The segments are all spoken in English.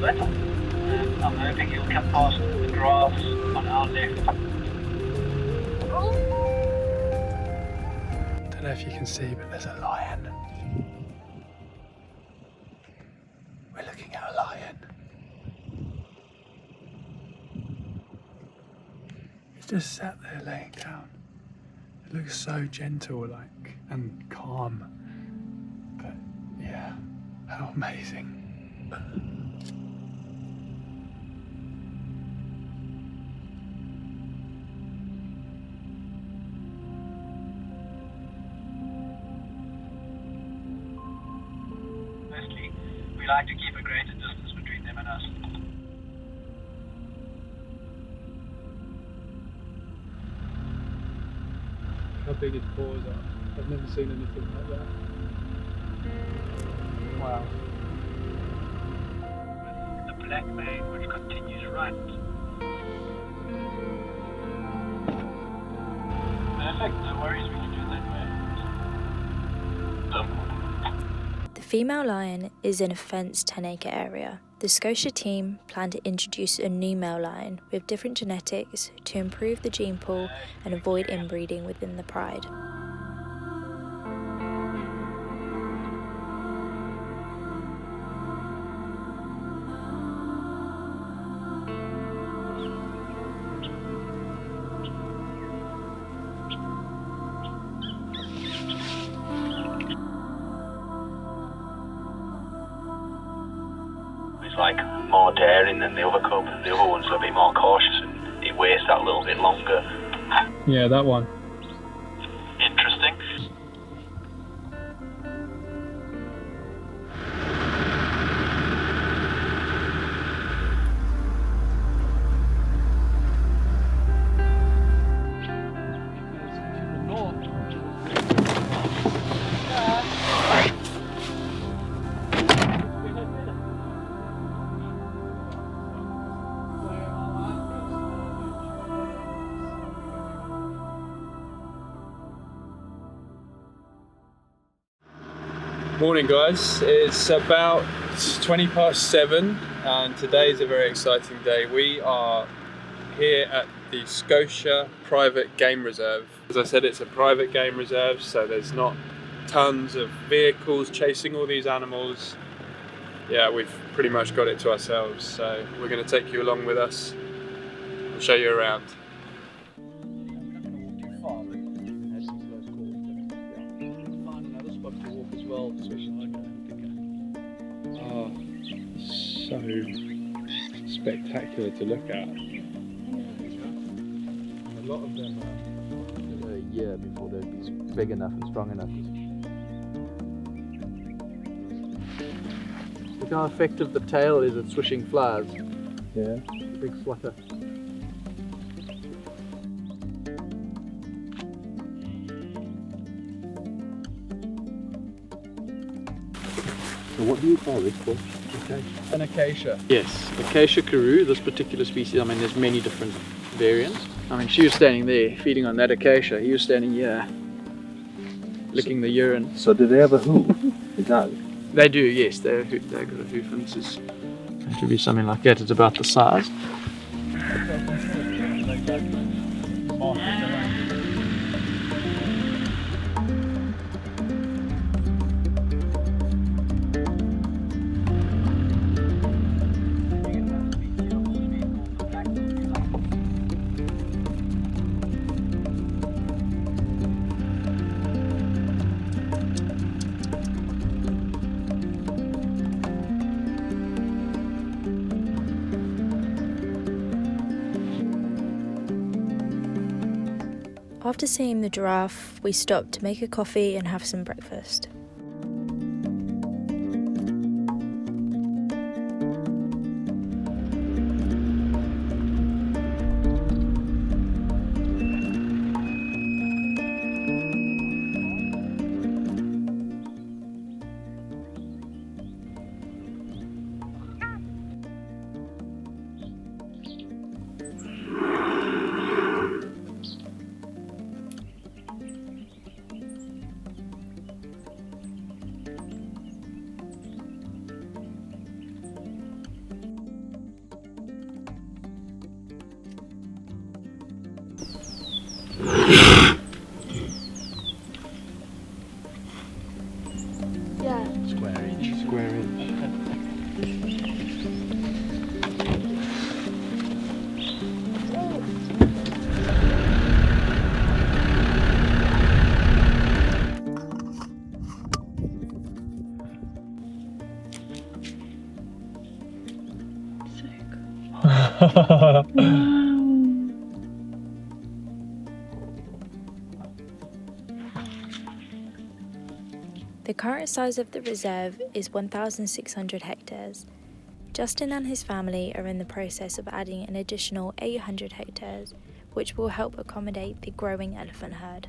bit. I'm hoping you'll come past the grass on our left. Don't know if you can see, but there's a lion. We're looking at a lion. He's just sat there laying down. It looks so gentle, like, and calm. But yeah, how amazing. Mostly, we like to keep a greater distance between them and us. How big his paws are. I've never seen anything like that. Wow. The black mane which continues right. Perfect, no worries, we can do it that way. The female lion is in a fenced 10-acre area. The Schotia team plan to introduce a new male lion with different genetics to improve the gene pool and avoid inbreeding within the pride. It's like more daring than the other cub. The other one's a bit more cautious and it waits that little bit longer. Yeah, that one. Interesting. Morning guys, it's about 7:20 and today is a very exciting day. We are here at the Schotia Private Game Reserve. As I said, it's a private game reserve, so there's not tons of vehicles chasing all these animals. Yeah, we've pretty much got it to ourselves, so we're going to take you along with us and show you around. Oh, so spectacular to look at. A lot of them are a year before they'd be big enough and strong enough. Look how effective the tail is at swishing flies. yeah. Big flutter. So what do you call this fish? An acacia. Yes, acacia karoo, this particular species. I mean, there's many different variants. I mean, she was standing there feeding on that acacia. He was standing here licking the urine. So do they have a hoof? Is that? They do, yes. They've got a hoof, and this is going to be something like that. It's about the size. After seeing the giraffe, we stopped to make a coffee and have some breakfast. The current size of the reserve is 1,600 hectares. Justin and his family are in the process of adding an additional 800 hectares, which will help accommodate the growing elephant herd.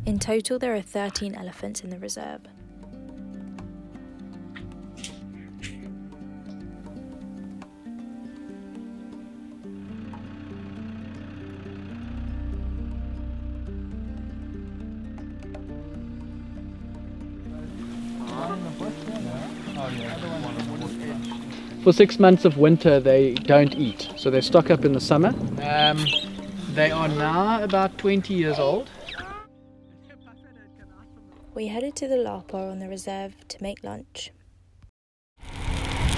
In total, there are 13 elephants in the reserve. For 6 months of winter they don't eat, so they stock up in the summer. They are now about 20 years old. We headed to the Lapa on the reserve to make lunch.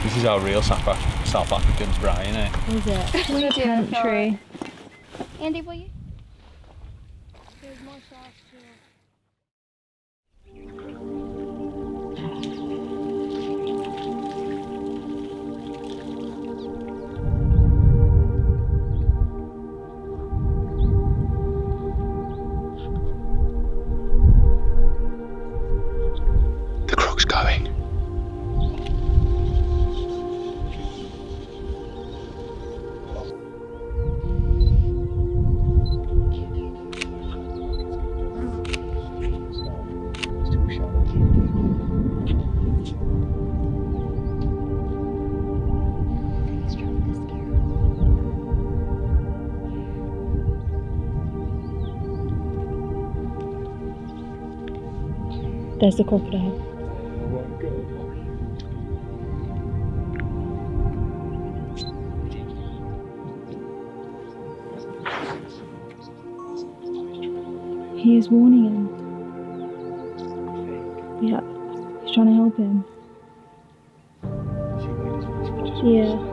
This is our real South African Brian, eh? Is it? We do. Country. Andy, will you? There's more sauce too. The croc's going. There's the crocodile. He is warning him. Yeah, he's trying to help him. Yeah.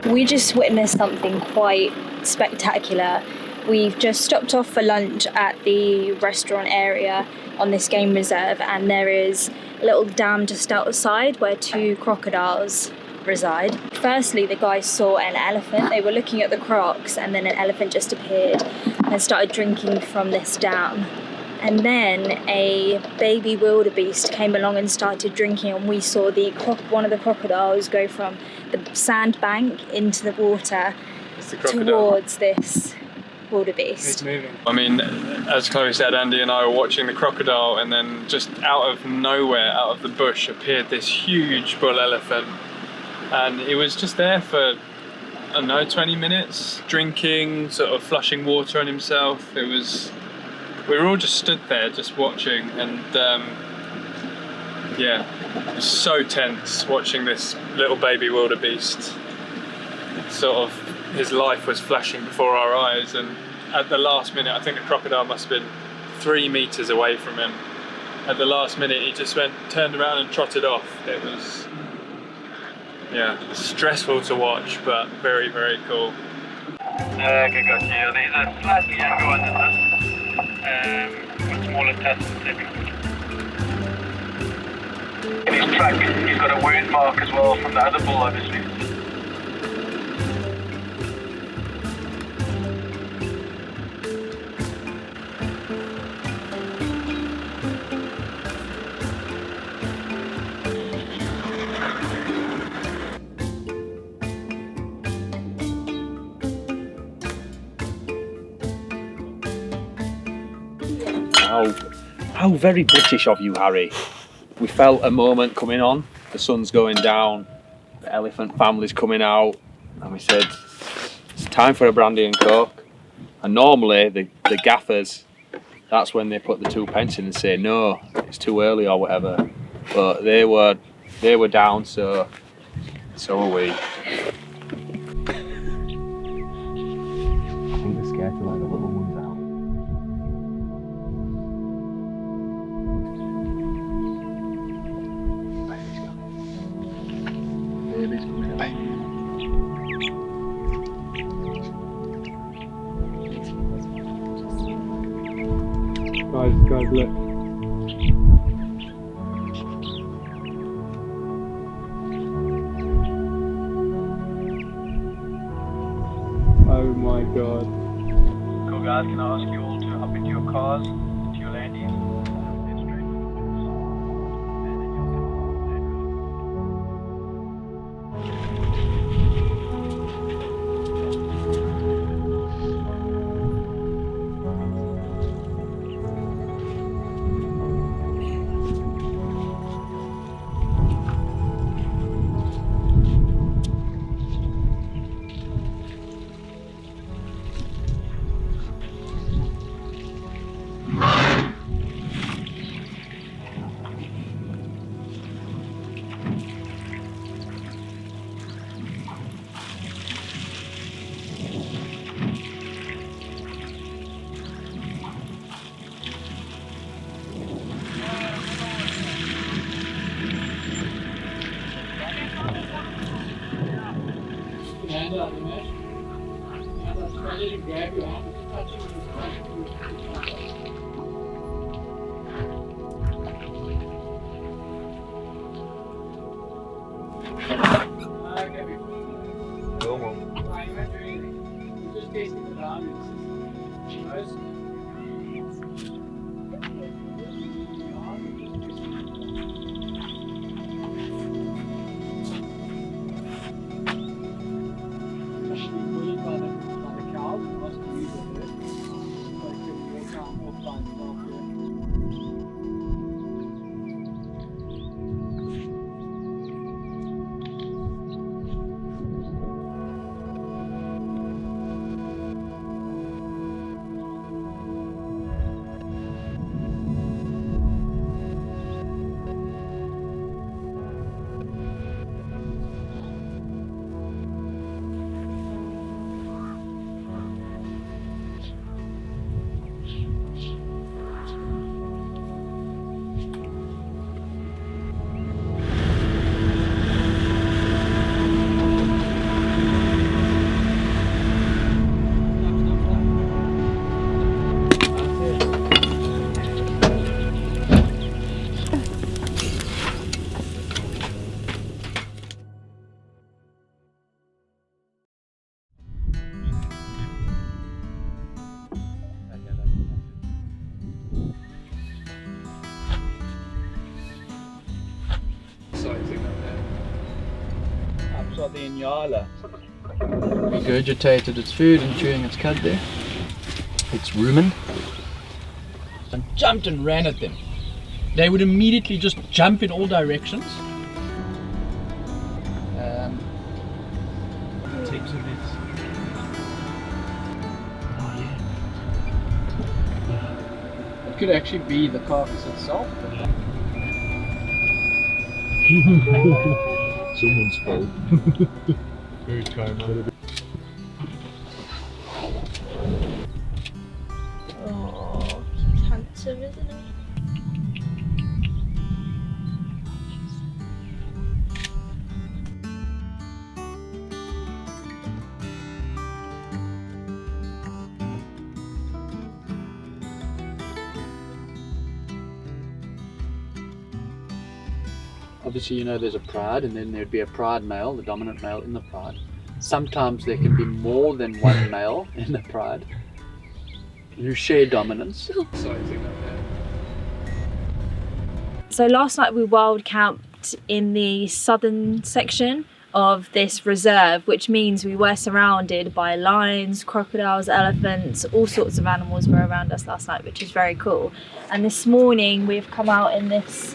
We just witnessed something quite spectacular. We've just stopped off for lunch at the restaurant area on this game reserve, and there is a little dam just outside where 2 crocodiles reside. Firstly, the guys saw an elephant. They were looking at the crocs, and then an elephant just appeared and started drinking from this dam. And then a baby wildebeest came along and started drinking, and we saw one of the crocodiles go from the sandbank into the water towards this wildebeest. It's moving. I mean, as Chloe said, Andy and I were watching the crocodile, and then just out of nowhere, out of the bush, appeared this huge bull elephant. And it was just there for, I don't know, 20 minutes, drinking, sort of flushing water on himself. We were all just stood there, just watching, and yeah, So tense watching this little baby wildebeest. Sort of, his life was flashing before our eyes, and at the last minute, I think the crocodile must have been 3 meters away from him. At the last minute, he just turned around and trotted off. It was, yeah, stressful to watch, but very, very cool. Okay, got you. These are slightly younger ones than this, with smaller tusks typically. In his track, he's got a wound mark as well from the other bull, obviously. How very British of you, Harry. We felt a moment coming on, the sun's going down, the elephant family's coming out, and we said, it's time for a brandy and coke. And normally the gaffers, that's when they put the 2p in and say, no, it's too early or whatever. But they were down, so were we. I think they're scared to let the little ones out. Baby's coming out. Guys, look. Oh my god. Cool guys, can I ask you all to hop into your cars, into your landies? The Inyala regurgitated its food and chewing its cud there. Its rumen. And jumped and ran at them. They would immediately just jump in all directions. Tips of this. Oh yeah. It could actually be the carcass itself. Someone's fault. Food coma. Oh, he's handsome, isn't he? Obviously, you know, there's a pride, and then there'd be a pride male, the dominant male in the pride. Sometimes there can be more than one male in the pride who share dominance. So last night we wild camped in the southern section of this reserve, which means we were surrounded by lions, crocodiles, elephants, all sorts of animals were around us last night, which is very cool. And this morning we've come out in this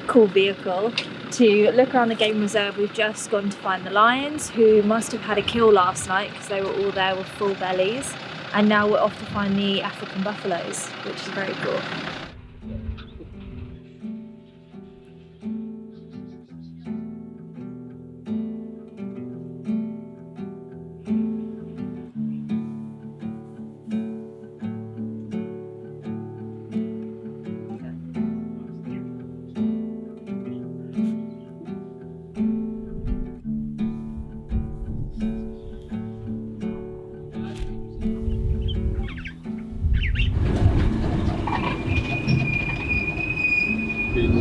cool vehicle to look around the game reserve. We've just gone to find the lions, who must have had a kill last night because they were all there with full bellies, and now we're off to find the African buffaloes, which is very cool.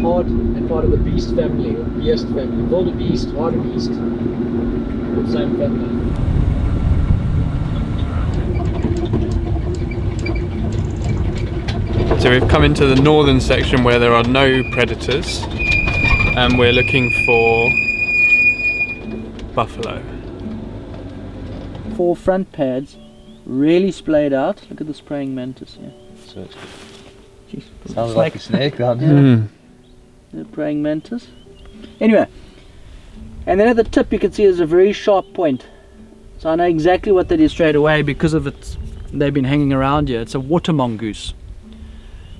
Hard and part of the beast family, or beast family. Wildebeest, hartebeest, same family. So we've come into the northern section where there are no predators, and we're looking for buffalo. 4 front pads, really splayed out. Look at the praying mantis here. Jeez, Sounds like a snake, that. Yeah. The praying mantis. Anyway, and then at the tip you can see there's a very sharp point. So I know exactly what that is straight away because of it. They've been hanging around here. It's a water mongoose.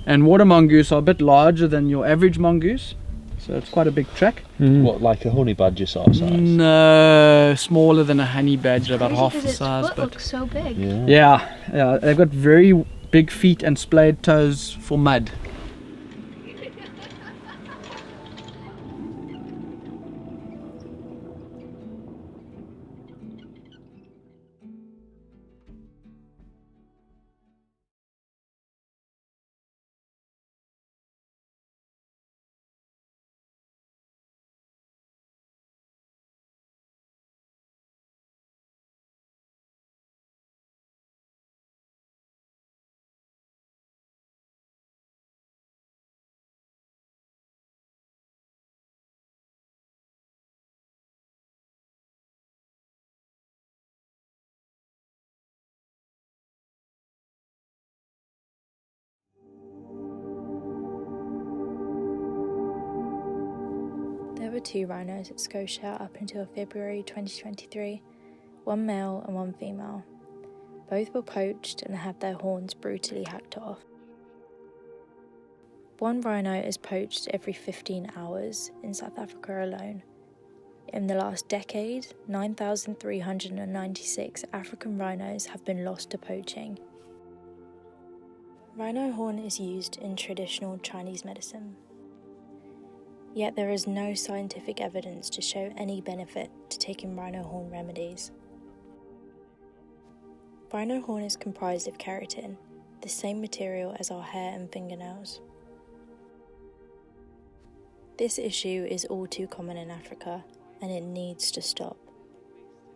And water mongoose are a bit larger than your average mongoose. So it's quite a big track. What, like a honey badger sort of size? No, smaller than a honey badger, about half the size. Its foot looks so big. Yeah, they've got very big feet and splayed toes for mud. There were 2 rhinos at Schotia up until February 2023, 1 male and 1 female. Both were poached and had their horns brutally hacked off. 1 rhino is poached every 15 hours in South Africa alone. In the last decade, 9,396 African rhinos have been lost to poaching. Rhino horn is used in traditional Chinese medicine. Yet there is no scientific evidence to show any benefit to taking rhino horn remedies. Rhino horn is comprised of keratin, the same material as our hair and fingernails. This issue is all too common in Africa, and it needs to stop.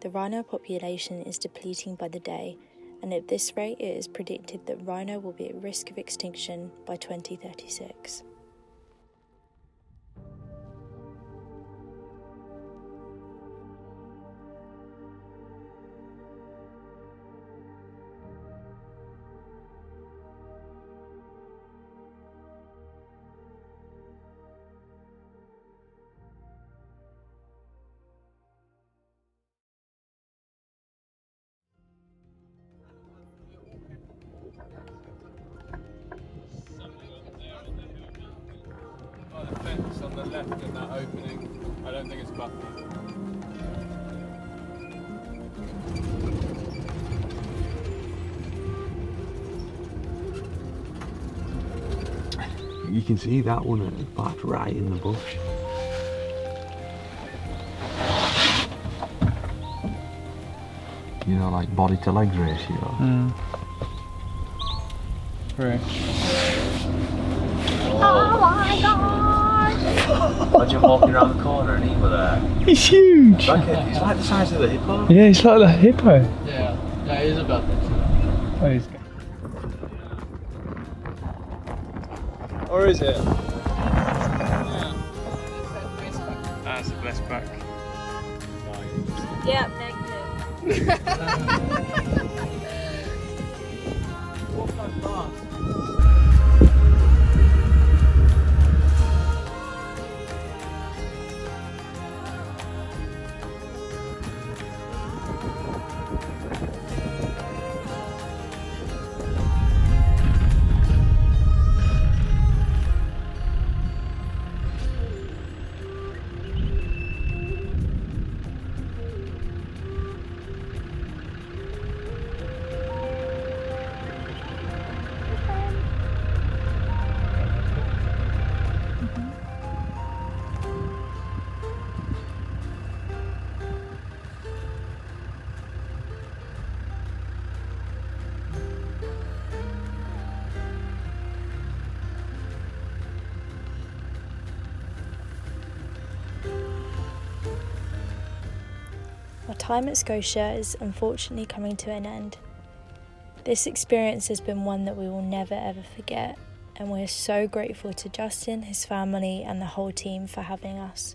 The rhino population is depleting by the day, and at this rate it is predicted that rhino will be at risk of extinction by 2036. By the fence on the left in that opening. don't think it's buffalo. You can see that one at the back, right in the bush. You know, like body to legs ratio. Right. Oh my gosh! Imagine walking around the corner and he were there. He's huge! It's like the size of the hippo. Yeah, he's like the hippo. Yeah, yeah, it is about that. Oh, he's... Or is it? That's the best back. Yep, negative. Our time at Schotia is unfortunately coming to an end. This experience has been one that we will never ever forget, and we're so grateful to Justin, his family and the whole team for having us.